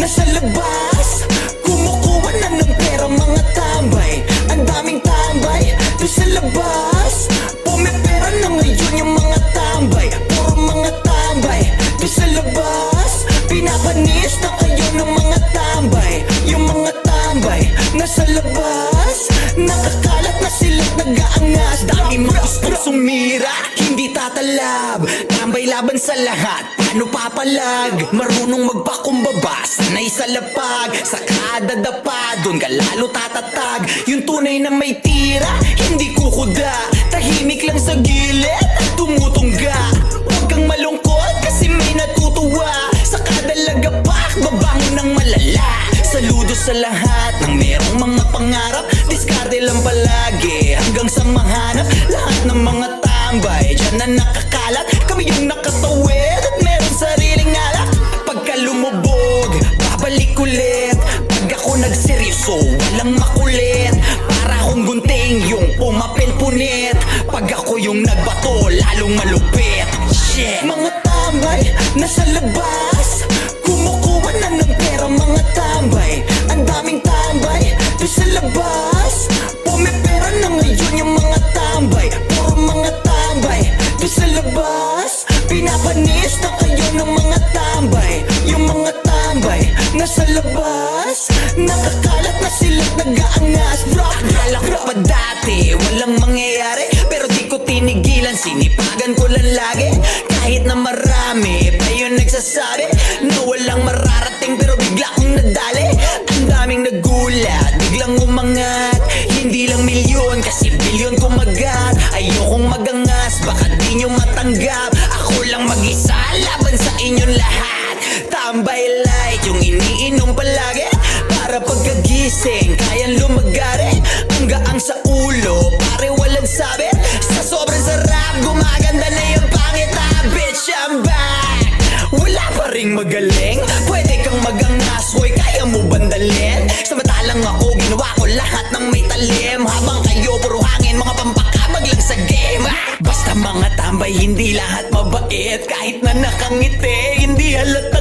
nasa labas, kumukuha na ng pera mga tambay. Ang daming tambay, doon sa labas, pumipera na ngayon yung mga tambay. Puro mga tambay, doon sa labas, pinapanis na kayo ng mga tambay. Yung mga tambay, nasa labas, nakakalat na sila't nag-aangas. Dami mga gustong sumira, hindi tatalab, tambay laban sa lahat, paano papalag? Marunong magpakumbaba, sanay sa lapag, sa kada dapa, doon ka lalo tatatag. Yung tunay na may tira, hindi kukuda, tahimik lang sa gilid, tumutungga. Huwag kang malungkot kasi may natutuwa, sa kada lagapak, babangon ng malala. Saludo sa lahat ng merong mga pangarap, diskarte lang palagi hanggang sa mahanap. Lahat ng mga tambay dyan na nakakalat, kami yung nakatawid at meron sariling alak. Pagka lumubog, babalik ulit, pag ako nagseryoso, walang makulit. Para akong gunting yung pumapel punit, pag ako yung nagbato, lalong malupit. Shit! Mga tambay, nasa labas, kumukuha na ng pera mga tambay. Ang daming tambay, doon sa labas, pumipera na ngayon yung mga tambay. Puro mga tambay, doon sa labas, pinapanis na kayo ng mga tambay. Yung mga tambay, nasa labas, nakakalat na sila't nag-aangas. Akala ko pa dati, walang mangyayari, pero di ko tinigilan, sinipagan ko lang lagi. Kahit na marami pa yun nagsasabi na walang mararating, pero bigla kong nadali. Ang daming nagulat, biglang umangat, hindi lang milyon, kasi bilyon kumagat. Ayokong magangas, baka di nyo matanggap, ako lang mag-isa laban sa inyong lahat. Tambay light, yung iniinom palagi, para pagkagising, kayang lumagari. Ang gaang sa ulo, pare walang sabit, sa sobrang sarap, gumaganda na yung pangit. Bitch, I'm back, wala pa ring magaling, pwede kang magangas, hoy, kaya mo bandalin. Samantalang ako, ginawa ko lahat ng may talim, habang kayo puro hangin, mga pampakabag lang sa game. Basta mga tambay, hindi lahat mabait, kahit na nakangiti, hindi halata